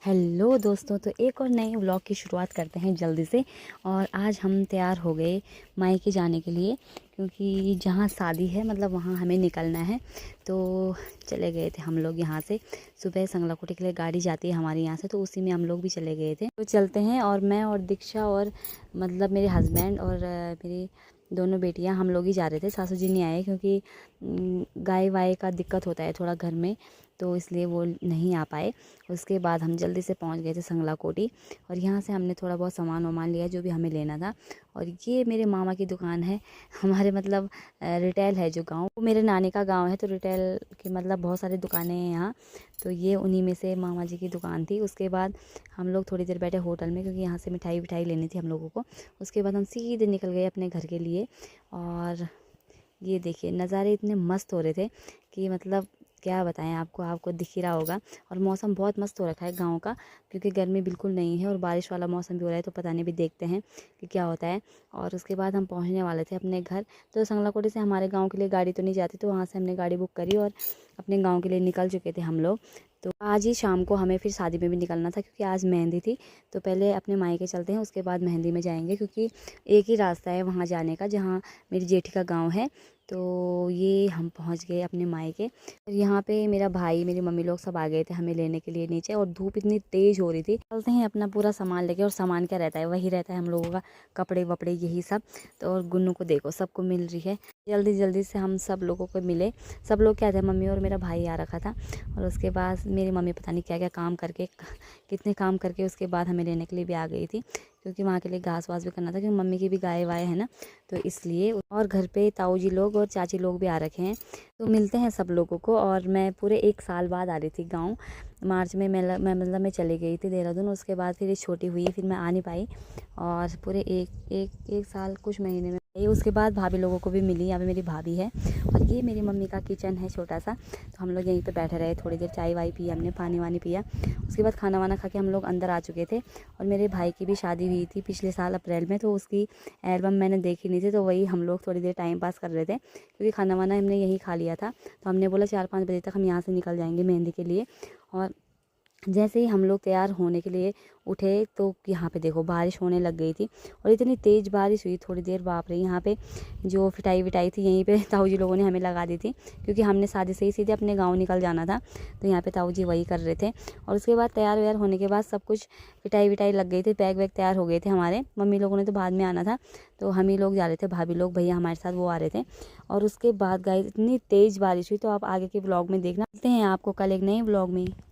Hello दोस्तों, तो एक और नए व्लॉग की शुरुआत करते हैं जल्दी से। और आज हम तैयार हो गए मायके जाने के लिए, क्योंकि जहाँ शादी है मतलब वहाँ हमें निकलना है। तो चले गए थे हम लोग यहाँ से। सुबह संगलाकोटी के लिए गाड़ी जाती है हमारे यहाँ से, तो उसी में हम लोग भी चले गए थे। तो चलते हैं, और मैं और दीक्षा और मतलब मेरे हस्बैंड और मेरी दोनों बेटियां हम लोग ही जा रहे थे। सासू जी नहीं आए क्योंकि गाय वाय का दिक्कत होता है थोड़ा घर में, तो इसलिए वो नहीं आ पाए। उसके बाद हम जल्दी से पहुंच गए थे संगलाकोटी, और यहाँ से हमने थोड़ा बहुत सामान वामान लिया जो भी हमें लेना था। और ये मेरे मामा की दुकान है। हमारे मतलब रिटेल है जो गांव, वो मेरे नानी का गांव है, तो रिटेल की मतलब बहुत सारी दुकानें हैं यहाँ। तो ये उन्हीं में से मामा जी की दुकान थी। उसके बाद हम लोग थोड़ी देर बैठे होटल में, क्योंकि यहाँ से मिठाई विठाई लेनी थी हम लोगों को। उसके बाद हम सीधे निकल गए अपने घर के लिए। और ये देखिए नज़ारे इतने मस्त हो रहे थे कि मतलब क्या बताएं आपको, आपको दिख ही रहा होगा। और मौसम बहुत मस्त हो रखा है गांव का, क्योंकि गर्मी बिल्कुल नहीं है और बारिश वाला मौसम भी हो रहा है। तो पता नहीं, भी देखते हैं कि क्या होता है। और उसके बाद हम पहुंचने वाले थे अपने घर। तो संगलाकोटी से हमारे गांव के लिए गाड़ी तो नहीं जाती, तो वहाँ से हमने गाड़ी बुक करी और अपने गाँव के लिए निकल चुके थे हम लोग। तो आज ही शाम को हमें फिर शादी में भी निकलना था, क्योंकि आज मेहंदी थी। तो पहले अपने मायके चलते हैं, उसके बाद मेहंदी में जाएंगे, क्योंकि एक ही रास्ता है वहाँ जाने का जहाँ मेरी जेठी का गांव है। तो ये हम पहुंच गए अपने मायके। और यहाँ पे मेरा भाई, मेरी मम्मी लोग सब आ गए थे हमें लेने के लिए नीचे, और धूप इतनी तेज हो रही थी। चलते हैं अपना पूरा सामान लेके। और सामान क्या रहता है, वही रहता है हम लोगों का, कपड़े वपड़े यही सब। तो और गुन्नू को देखो, सबको मिल रही है। जल्दी जल्दी से हम सब लोगों को मिले। सब लोग क्या थे, मम्मी और मेरा भाई आ रखा था। और उसके बाद मेरी मम्मी पता नहीं क्या क्या काम करके, कितने काम करके उसके बाद हमें लेने के लिए भी आ गई थी, क्योंकि वहाँ के लिए घास वास भी करना था, क्योंकि मम्मी की भी गाय वाय है ना, तो इसलिए। और घर पे ताऊ जी लोग और चाची लोग भी आ रखे हैं। तो मिलते हैं सब लोगों को। और मैं पूरे 1 साल बाद आ रही थी गांव। मार्च में मैं मतलब मैं चली गई थी देहरादून। उसके बाद फिर ये छोटी हुई, फिर मैं आ नहीं पाई। और पूरे एक साल कुछ महीने में ये। उसके बाद भाभी लोगों को भी मिली। यहाँ पे मेरी भाभी है, और ये मेरी मम्मी का किचन है छोटा सा। तो हम लोग यहीं पे बैठे रहे थोड़ी देर, चाय वाय पी हमने, पानी वानी पिया। उसके बाद खाना वाना खा के हम लोग अंदर आ चुके थे। और मेरे भाई की भी शादी हुई थी पिछले साल अप्रैल में, तो उसकी एल्बम मैंने देखी नहीं थी, तो वही हम लोग थोड़ी देर टाइम पास कर रहे थे, क्योंकि खाना वाना हमने यहीं खा लिया था। तो हमने बोला 4-5 बजे तक हम यहाँ से निकल जाएंगे मेहंदी के लिए। और जैसे ही हम लोग तैयार होने के लिए उठे, तो यहाँ पे देखो बारिश होने लग गई थी। और इतनी तेज़ बारिश हुई थोड़ी देर, बाप रे। यहाँ पे जो फिटाई विटाई थी यहीं पे ताऊ जी लोगों ने हमें लगा दी थी, क्योंकि हमने शादी से ही सीधे अपने गांव निकल जाना था। तो यहाँ पे ताऊ जी वही कर रहे थे। और उसके बाद तैयार व्यार होने के बाद सब कुछ फिटाई विटाई लग गई थी, बैग वैग तैयार हो गए थे हमारे। मम्मी लोगों ने तो बाद में आना था, तो हम ही लोग जा रहे थे, भाभी लोग भैया हमारे साथ वो आ रहे थे। और उसके बाद गाइस इतनी तेज़ बारिश हुई, तो आप आगे के ब्लॉग में देखना। मिलते हैं आपको कल एक नए ब्लॉग में।